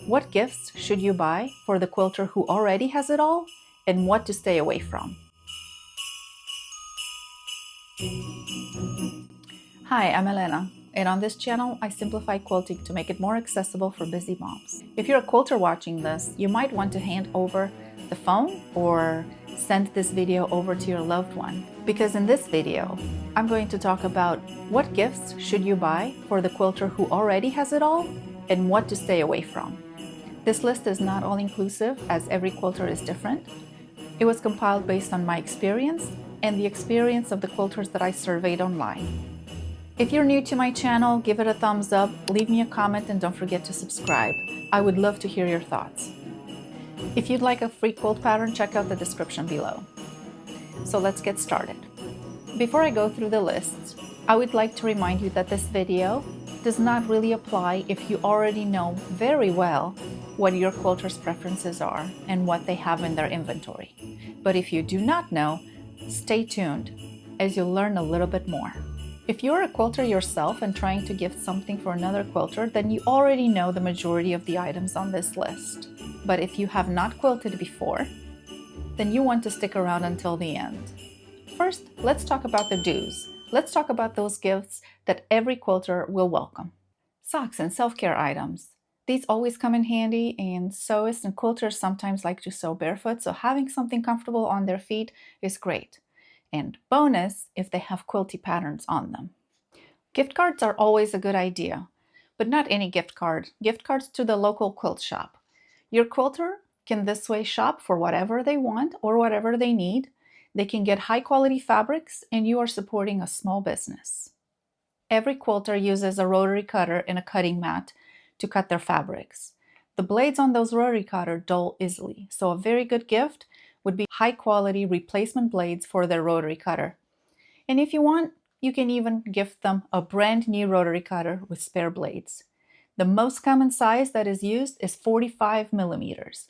What gifts should you buy for the quilter who already has it all, and what to stay away from? Hi, I'm Elena, and on this channel, I simplify quilting to make it more accessible for busy moms. If you're a quilter watching this, you might want to hand over the phone or send this video over to your loved one, because in this video, I'm going to talk about what gifts should you buy for the quilter who already has it all, and what to stay away from. This list is not all-inclusive, as every quilter is different. It was compiled based on my experience and the experience of the quilters that I surveyed online. If you're new to my channel, give it a thumbs up, leave me a comment, and don't forget to subscribe. I would love to hear your thoughts. If you'd like a free quilt pattern, check out the description below. So let's get started. Before I go through the lists, I would like to remind you that this video does not really apply if you already know very well what your quilter's preferences are and what they have in their inventory. But if you do not know, stay tuned as you'll learn a little bit more. If you're a quilter yourself and trying to gift something for another quilter, then you already know the majority of the items on this list. But if you have not quilted before, then you want to stick around until the end. First, let's talk about the do's. Let's talk about those gifts that every quilter will welcome. Socks and self-care items. These always come in handy, and sewists and quilters sometimes like to sew barefoot, so having something comfortable on their feet is great. And bonus if they have quilty patterns on them. Gift cards are always a good idea, but not any gift card. Gift cards to the local quilt shop. Your quilter can this way shop for whatever they want or whatever they need. They can get high-quality fabrics, and you are supporting a small business. Every quilter uses a rotary cutter and a cutting mat to cut their fabrics. The blades on those rotary cutters dull easily, so a very good gift would be high-quality replacement blades for their rotary cutter. And if you want, you can even gift them a brand new rotary cutter with spare blades. The most common size that is used is 45 millimeters.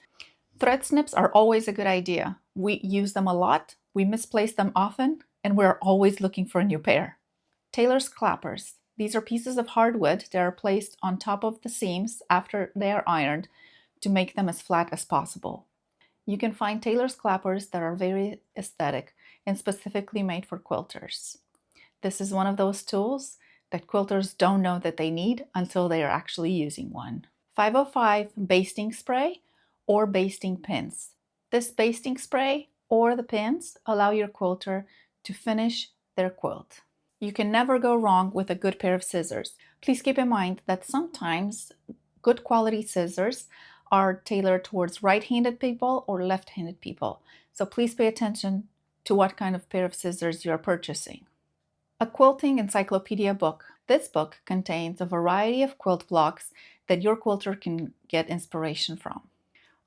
Thread snips are always a good idea. We use them a lot, we misplace them often, and we're always looking for a new pair. Tailor's clappers. These are pieces of hardwood that are placed on top of the seams after they are ironed to make them as flat as possible. You can find tailor's clappers that are very aesthetic and specifically made for quilters. This is one of those tools that quilters don't know that they need until they are actually using one. 505 basting spray or basting pins. This basting spray or the pins allow your quilter to finish their quilt. You can never go wrong with a good pair of scissors. Please keep in mind that sometimes good quality scissors are tailored towards right-handed people or left-handed people. So please pay attention to what kind of pair of scissors you're purchasing. A quilting encyclopedia book. This book contains a variety of quilt blocks that your quilter can get inspiration from.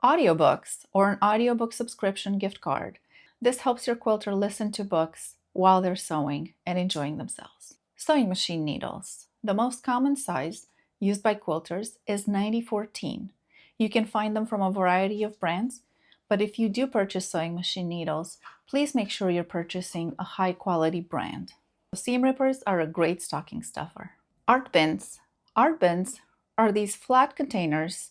Audiobooks or an audiobook subscription gift card. This helps your quilter listen to books while they're sewing and enjoying themselves. Sewing machine needles. The most common size used by quilters is 90-14. You can find them from a variety of brands, but if you do purchase sewing machine needles, please make sure you're purchasing a high quality brand. Seam rippers are a great stocking stuffer. Art bins. Art bins are these flat containers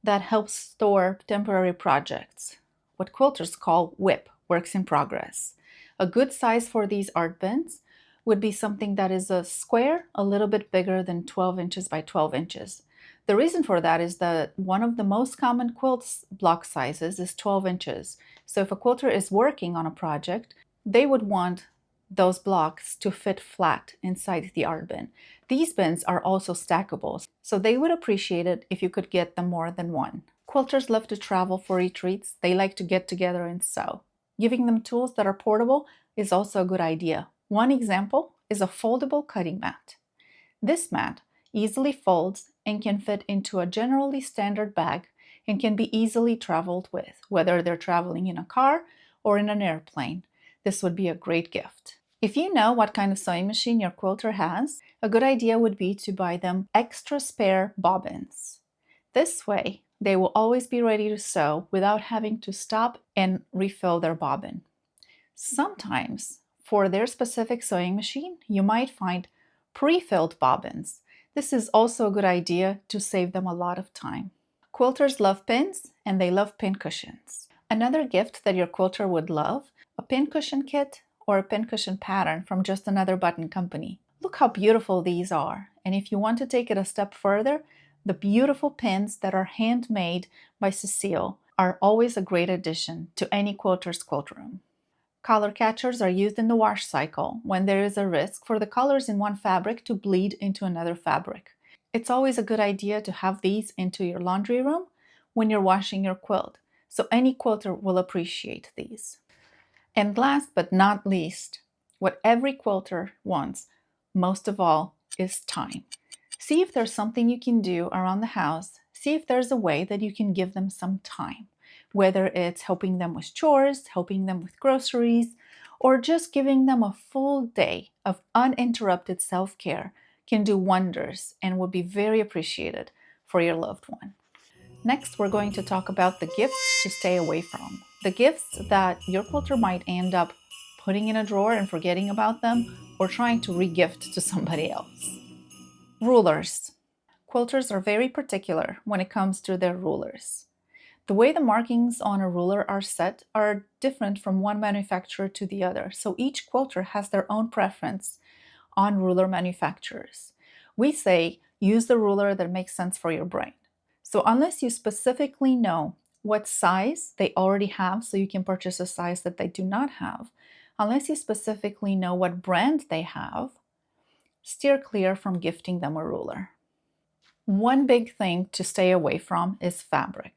that help store temporary projects, what quilters call WIP, works in progress. A good size for these art bins would be something that is a square, a little bit bigger than 12 inches by 12 inches. The reason for that is that one of the most common quilt block sizes is 12 inches. So if a quilter is working on a project, they would want those blocks to fit flat inside the art bin. These bins are also stackable, so they would appreciate it if you could get them more than one. Quilters love to travel for retreats. They like to get together and sew. Giving them tools that are portable is also a good idea. One example is a foldable cutting mat. This mat easily folds and can fit into a generally standard bag and can be easily traveled with, whether they're traveling in a car or in an airplane. This would be a great gift. If you know what kind of sewing machine your quilter has, a good idea would be to buy them extra spare bobbins. This way, they will always be ready to sew without having to stop and refill their bobbin. Sometimes, for their specific sewing machine, you might find pre-filled bobbins. This is also a good idea to save them a lot of time. Quilters love pins and they love pin cushions. Another gift that your quilter would love, a pin cushion kit or a pin cushion pattern from just another button company. Look how beautiful these are. And if you want to take it a step further, the beautiful pins that are handmade by Cecile are always a great addition to any quilter's quilt room. Color catchers are used in the wash cycle when there is a risk for the colors in one fabric to bleed into another fabric. It's always a good idea to have these into your laundry room when you're washing your quilt, so any quilter will appreciate these. And last but not least, what every quilter wants most of all is time. See if there's something you can do around the house. See if there's a way that you can give them some time, whether it's helping them with chores, helping them with groceries, or just giving them a full day of uninterrupted self-care can do wonders and will be very appreciated for your loved one. Next, we're going to talk about the gifts to stay away from. The gifts that your quilter might end up putting in a drawer and forgetting about them or trying to re-gift to somebody else. Rulers. Quilters are very particular when it comes to their rulers. The way the markings on a ruler are set are different from one manufacturer to the other, so each quilter has their own preference on ruler manufacturers. We say, use the ruler that makes sense for your brain. So unless you specifically know what size they already have, so you can purchase a size that they do not have, unless you specifically know what brand they have, steer clear from gifting them a ruler. One big thing to stay away from is fabric.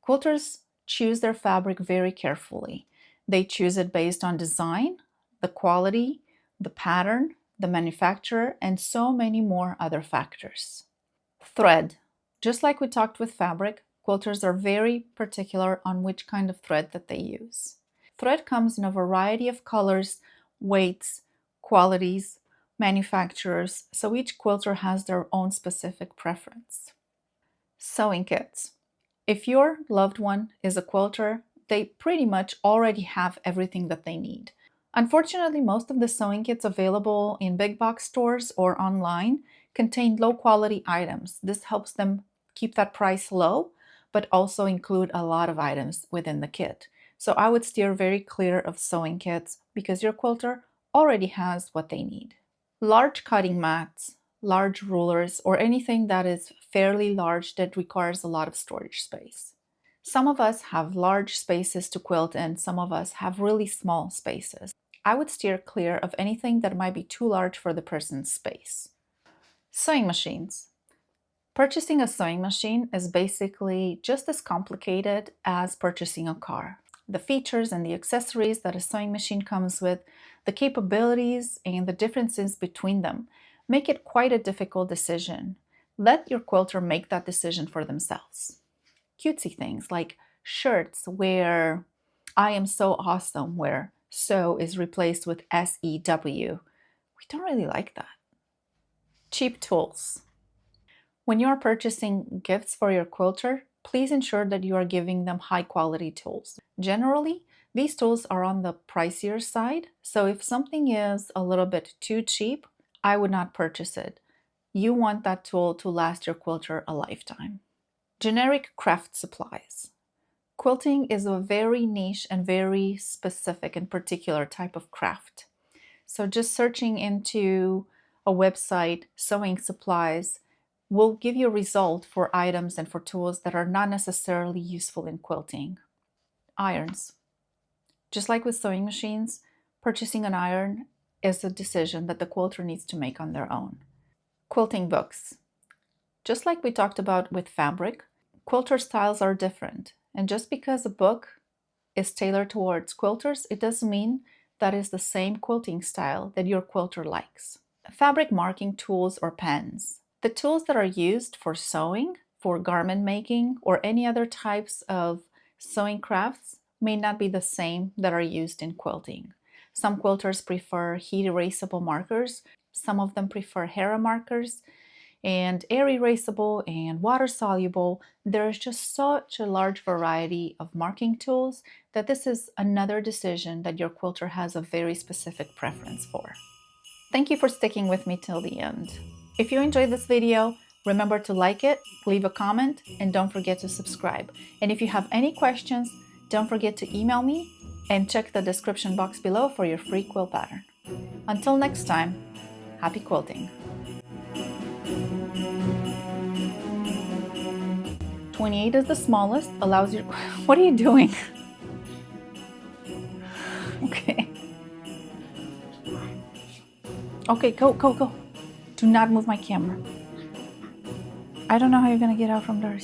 Quilters choose their fabric very carefully. They choose it based on design, the quality, the pattern, the manufacturer, and so many more other factors. Thread. Just like we talked with fabric, quilters are very particular on which kind of thread that they use. Thread comes in a variety of colors, weights, qualities, manufacturers, so each quilter has their own specific preference. Sewing kits. If your loved one is a quilter, they pretty much already have everything that they need. Unfortunately, most of the sewing kits available in big box stores or online contain low quality items. This helps them keep that price low, but also include a lot of items within the kit. So I would steer very clear of sewing kits because your quilter already has what they need. Large cutting mats, large rulers, or anything that is fairly large that requires a lot of storage space. Some of us have large spaces to quilt in, some of us have really small spaces. I would steer clear of anything that might be too large for the person's space. Sewing machines. Purchasing a sewing machine is basically just as complicated as purchasing a car. The features and the accessories that a sewing machine comes with, the capabilities and the differences between them make it quite a difficult decision. Let your quilter make that decision for themselves. Cutesy things like shirts where I am so awesome, where so is replaced with SEW. We don't really like that. Cheap tools. When you are purchasing gifts for your quilter, please ensure that you are giving them high quality tools. Generally, these tools are on the pricier side, so if something is a little bit too cheap, I would not purchase it. You want that tool to last your quilter a lifetime. Generic craft supplies. Quilting is a very niche and very specific and particular type of craft. So just searching into a website, sewing supplies, will give you a result for items and for tools that are not necessarily useful in quilting. Irons. Just like with sewing machines, purchasing an iron is a decision that the quilter needs to make on their own. Quilting books. Just like we talked about with fabric, quilter styles are different. And just because a book is tailored towards quilters, it doesn't mean that is the same quilting style that your quilter likes. Fabric marking tools or pens. The tools that are used for sewing, for garment making, or any other types of sewing crafts may not be the same that are used in quilting. Some quilters prefer heat erasable markers, some of them prefer Hera markers, and air erasable and water soluble. There's just such a large variety of marking tools that this is another decision that your quilter has a very specific preference for. Thank you for sticking with me till the end. If you enjoyed this video, Remember to like it, leave a comment, and don't forget to subscribe. And if you have any questions, don't forget to email me and check the description box below for your free quilt pattern. Until next time, happy quilting. 28 is the smallest, allows you... What are you doing? Okay. Okay, go. Do not move my camera. I don't know how you're gonna get out from there.